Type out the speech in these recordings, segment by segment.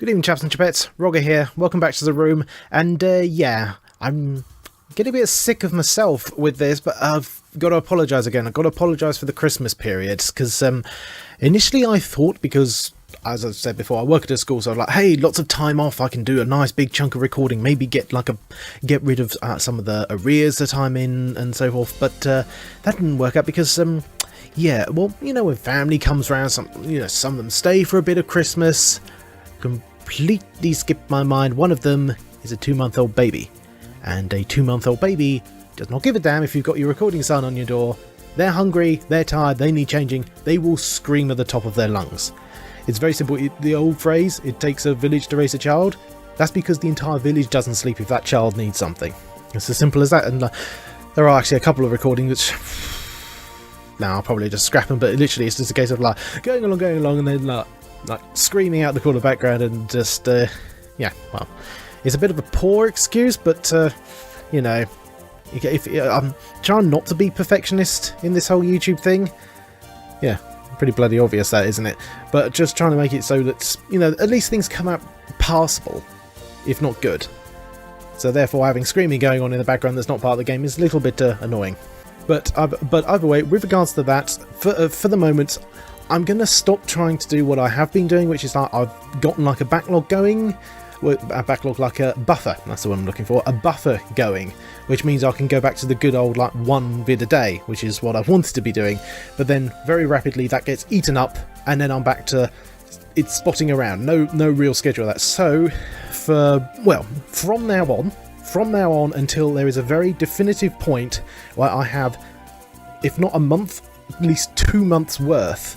Good evening, chaps and chapettes. Roggor here. Welcome back to the room. And yeah, I'm getting a bit sick of myself with this, but I've got to apologise again. I've got to apologise for the Christmas period, because initially I thought, because as I said before, I work at a school, so I was like, hey, lots of time off, I can do a nice big chunk of recording, maybe get rid of some of the arrears that I'm in and so forth. But that didn't work out because yeah, well, you know, when family comes around, some of them stay for a bit of Christmas. Completely skipped my mind. One of them is a 2-month-old baby, and a 2-month-old baby does not give a damn if you've got your recording sign on your door. They're hungry, they're tired, they need changing, they will scream at the top of their lungs. It's very simple. The old phrase, it takes a village to raise a child, that's because the entire village doesn't sleep if that child needs something. It's as simple as that. And there are actually a couple of recordings which now I'll probably just scrap them, but literally it's just a case of like going along and then like screaming out the corner background, and just yeah, well, it's a bit of a poor excuse, but you know, if I'm trying not to be perfectionist in this whole YouTube thing. Yeah, pretty bloody obvious that, isn't it? But just trying to make it so that, you know, at least things come out passable, if not good. So therefore having screaming going on in the background that's not part of the game is a little bit annoying. But either way, with regards to that, for the moment, I'm going to stop trying to do what I have been doing, which is that I've gotten like a backlog going, like a buffer, that's the one I'm looking for, a buffer going, which means I can go back to the good old like one vid a day, which is what I wanted to be doing, but then very rapidly that gets eaten up, and then I'm back to it's spotting around, no real schedule of that. So from now on until there is a very definitive point where I have, if not a month, at least 2 months worth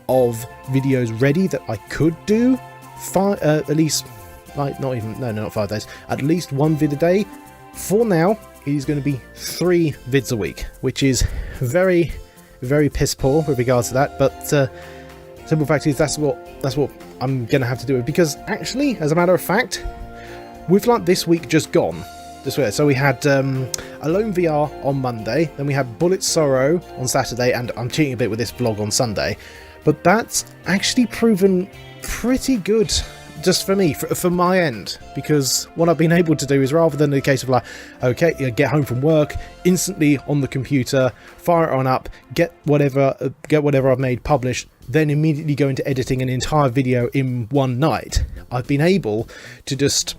of videos ready that I could do, at least, like, not 5 days, at least one vid a day. For now, it is going to be 3 vids a week, which is very, very piss poor with regards to that, but simple fact is that's what I'm going to have to do, because actually, as a matter of fact, with like this week just gone, so we had Alone VR on Monday, then we had Bullet Sorrow on Saturday, and I'm cheating a bit with this vlog on Sunday, but that's actually proven pretty good just for me, for my end, because what I've been able to do is, rather than the case of like, okay, you get home from work, instantly on the computer, fire it on up, get whatever I've made published, then immediately go into editing an entire video in one night. I've been able to just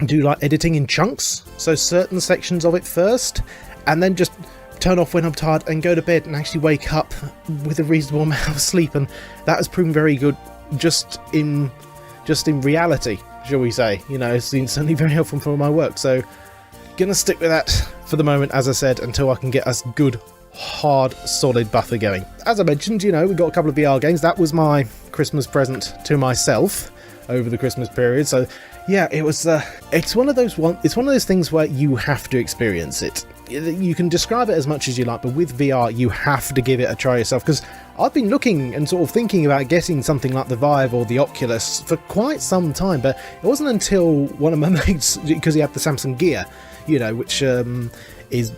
do like editing in chunks, so certain sections of it first, and then just turn off when I'm tired and go to bed and actually wake up with a reasonable amount of sleep, and that has proven very good just in reality, shall we say. You know, it's been certainly very helpful for my work, so gonna stick with that for the moment, as I said, until I can get a good hard solid buffer going. As I mentioned, you know, we got a couple of VR games. That was my Christmas present to myself over the Christmas period, so yeah, it was it's one of those things where you have to experience it. You can describe it as much as you like, but with VR you have to give it a try yourself, because I've been looking and sort of thinking about getting something like the Vive or the Oculus for quite some time, but it wasn't until one of my mates, because he had the Samsung Gear, you know, which is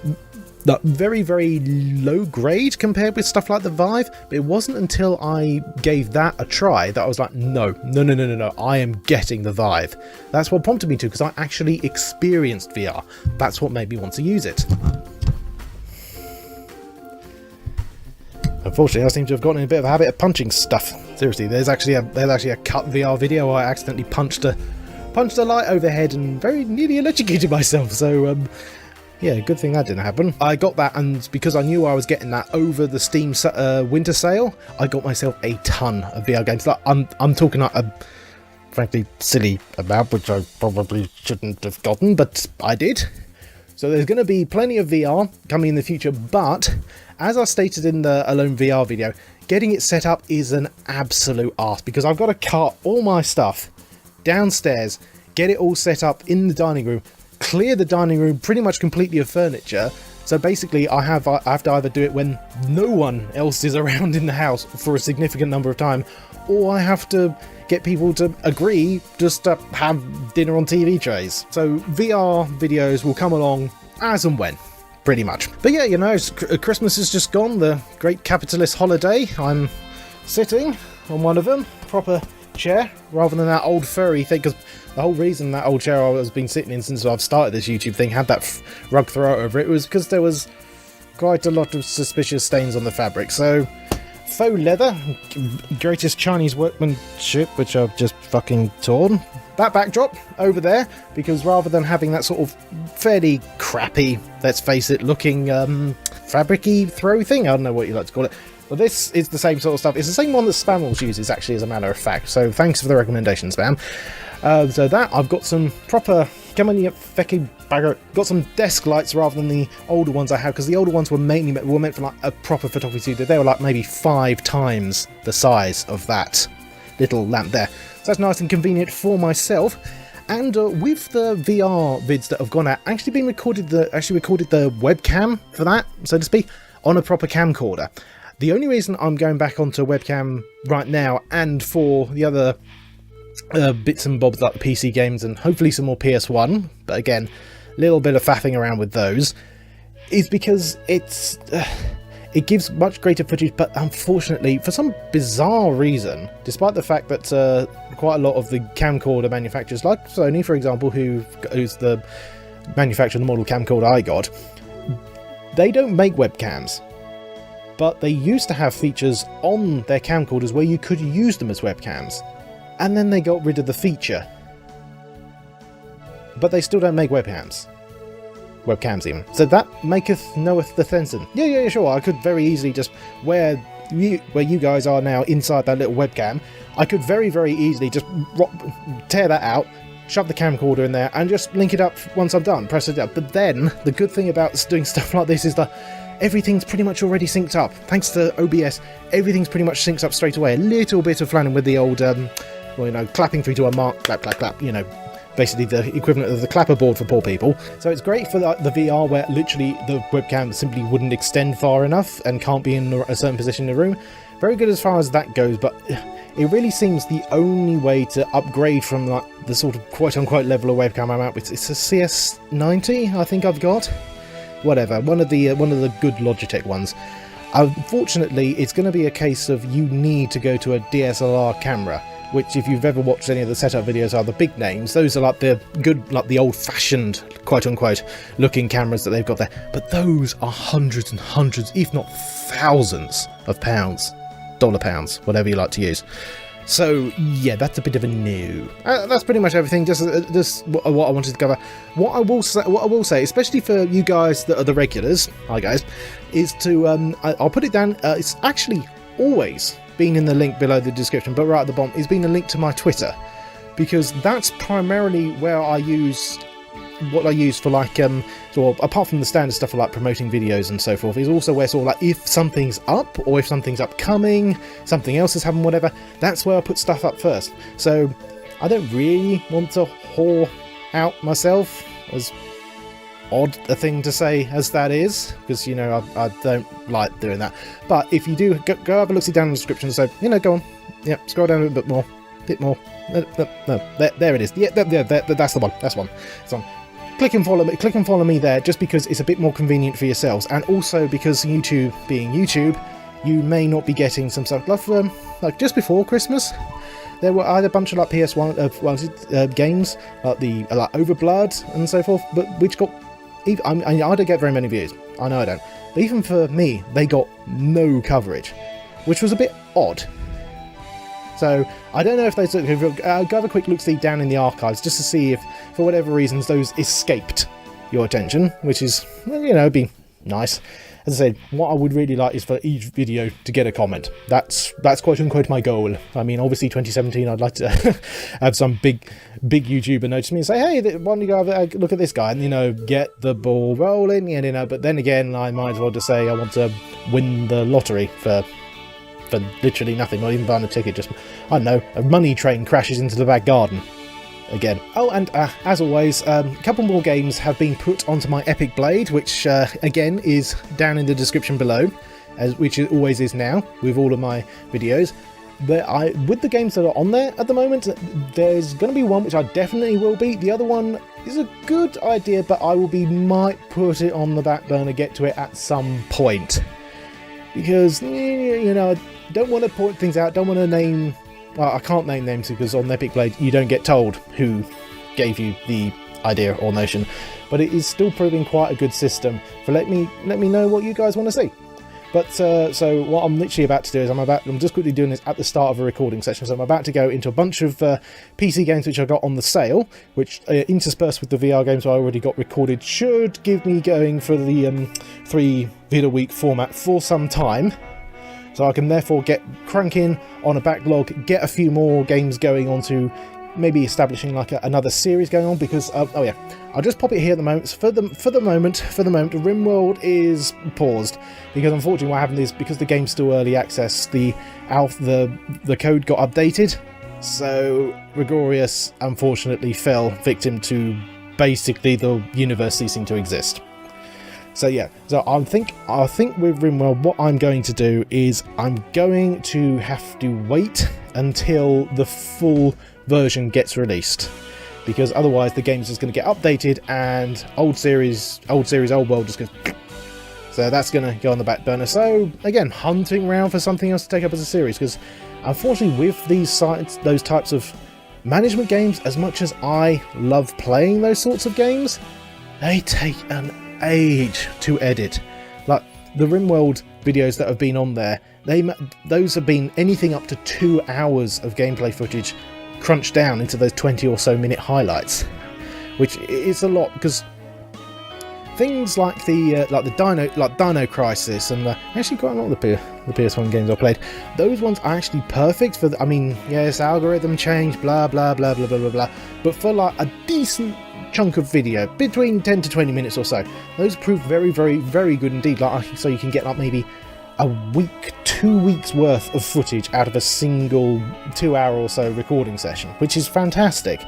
very, very low grade compared with stuff like the Vive, but it wasn't until I gave that a try that I was like, no, I am getting the Vive. That's what prompted me to, because I actually experienced VR. That's what made me want to use it. Unfortunately, I seem to have gotten in a bit of a habit of punching stuff. Seriously, there's actually a cut VR video where I accidentally punched a light overhead and very nearly electrocuted myself, so yeah, good thing that didn't happen. I got that, and because I knew I was getting that over the Steam winter sale, I got myself a ton of VR games. Like, I'm talking like a frankly silly amount, which I probably shouldn't have gotten, but I did. So there's going to be plenty of VR coming in the future, but as I stated in the Alone VR video, getting it set up is an absolute arse, because I've got to cart all my stuff downstairs, get it all set up in the dining room, clear the dining room pretty much completely of furniture. So basically I have to either do it when no one else is around in the house for a significant number of time, or I have to get people to agree just to have dinner on TV trays. So VR videos will come along as and when, pretty much. But yeah, you know, Christmas is just gone, the great capitalist holiday. I'm sitting on one of them, proper chair rather than that old furry thing, because the whole reason that old chair I was been sitting in since I've started this YouTube thing had that rug throw over it was because there was quite a lot of suspicious stains on the fabric. So faux leather, greatest Chinese workmanship, which I've just fucking torn. That backdrop over there, because rather than having that sort of fairly crappy, let's face it, looking fabric-y throw thing, I don't know what you like to call it, but this is the same sort of stuff. It's the same one that Spamels uses, actually, as a matter of fact, so thanks for the recommendation, Spam. So that, I've got some proper, got some desk lights rather than the older ones I had, because the older ones were meant for like a proper photography studio. They were like maybe 5 times the size of that little lamp there. So that's nice and convenient for myself. And with the VR vids that have gone out, I actually recorded the webcam for that, so to speak, on a proper camcorder. The only reason I'm going back onto webcam right now, and for the other bits and bobs like the PC games and hopefully some more PS1, but again, a little bit of faffing around with those, is because it gives much greater footage, but unfortunately, for some bizarre reason, despite the fact that quite a lot of the camcorder manufacturers, like Sony for example, who's the manufacturer of the model camcorder I got, they don't make webcams. But they used to have features on their camcorders where you could use them as webcams. And then they got rid of the feature. But they still don't make webcams. Webcams even. So that maketh knoweth the Thenson. Yeah, sure. I could very easily just, where you guys are now inside that little webcam, I could very, very easily just tear that out, shove the camcorder in there, and just link it up once I'm done. Press it up. But then, the good thing about doing stuff like this is that everything's pretty much already synced up. Thanks to OBS, everything's pretty much synced up straight away. A little bit of flanning with the old, clapping through to a mark, clap, clap, clap, basically the equivalent of the clapper board for poor people. So it's great for the VR where literally the webcam simply wouldn't extend far enough and can't be in a certain position in the room. Very good as far as that goes, but it really seems the only way to upgrade from like the sort of quote-unquote level of webcam I'm at. It's a CS90, I think I've got. Whatever, one of the good Logitech ones. Unfortunately, it's going to be a case of you need to go to a DSLR camera, which if you've ever watched any of the setup videos are the big names. Those are like the good, like the old-fashioned, quote-unquote, looking cameras that they've got there. But those are hundreds and hundreds, if not thousands of pounds, dollar pounds, whatever you like to use. So yeah, that's a bit of a no. That's pretty much everything. Just what I wanted to cover. What I will say, especially for you guys that are the regulars, hi guys, is to I'll put it down. It's actually always been in the link below the description, but right at the bottom is been a link to my Twitter, because that's primarily where I use what I use for like so apart from the standard stuff for like promoting videos and so forth, is also where sort of like if something's up or if something's upcoming, something else has happened, whatever, that's where I put stuff up first. So I don't really want to whore out myself, as odd a thing to say as that is, because I don't like doing that. But if you do, go have a look down in the description, so go on, scroll down a bit more. No, there it is. Yeah, that's the one. That's one. It's on. Click and follow me there, just because it's a bit more convenient for yourselves, and also because YouTube being YouTube, you may not be getting some stuff like just before Christmas. I had a bunch of like PS1 games, like Overblood and so forth, but which got. I don't get very many views. I know I don't. But even for me, they got no coverage, which was a bit odd. So I don't know if those. Go have a quick look-see down in the archives just to see if, for whatever reasons, those escaped your attention, which is, be nice. As I said, what I would really like is for each video to get a comment. That's quote-unquote my goal. I mean, obviously 2017, I'd like to have some big YouTuber notice me and say, hey, why don't you go have a look at this guy, and, get the ball rolling, and, but then again, I might as well just say I want to win the lottery for literally nothing, not even buying a ticket, just, I don't know, a money train crashes into the back garden. Again. Oh, and as always, a couple more games have been put onto my Epic Blade, which again is down in the description below, which it always is now with all of my videos. With the games that are on there at the moment, there's going to be one which I definitely will beat. The other one is a good idea, but I might put it on the back burner, get to it at some point. Because, I don't want to point things out, don't want to name well, I can't name names because on Epic Blade you don't get told who gave you the idea or notion, but it is still proving quite a good system for let me know what you guys want to see. But so what I'm literally about to do is I'm just quickly doing this at the start of a recording session, so I'm about to go into a bunch of PC games which I got on the sale, which interspersed with the VR games I already got recorded should give me going for the 3 vid a week format for some time. So I can therefore get cranking on a backlog, get a few more games going on to maybe establishing like another series going on, because oh yeah, I'll just pop it here at the moment. So for the moment RimWorld is paused because unfortunately what happened is, because the game's still early access, the code got updated, so Roggor unfortunately fell victim to basically the universe ceasing to exist. So yeah, so I think with RimWorld what I'm going to do is I'm going to have to wait until the full version gets released, because otherwise the game's just going to get updated and old world just goes. So that's going to go on the back burner. So again, hunting around for something else to take up as a series, because unfortunately with those types of management games, as much as I love playing those sorts of games, they take an age to edit. Like the RimWorld videos that have been on there, those have been anything up to 2 hours of gameplay footage crunched down into those 20 or so minute highlights, which is a lot, because things like the Dino Crisis and actually quite a lot of the PS1 games I played, those ones are actually perfect for I mean, yes, algorithm change, blah blah blah blah blah blah blah, but for like a decent chunk of video between 10 to 20 minutes or so, those prove very very very good indeed. Like, so you can get like maybe a week, 2 weeks worth of footage out of a single 2 hour or so recording session, which is fantastic.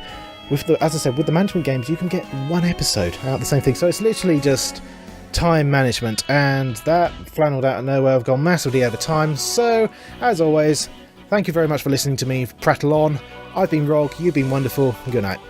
With the, as I said, with the management games, you can get 1 episode out of the same thing. So it's literally just time management, and that flannelled out of nowhere. I've gone massively over time. So as always, thank you very much for listening to me prattle on. I've been Rog, you've been wonderful. Good night.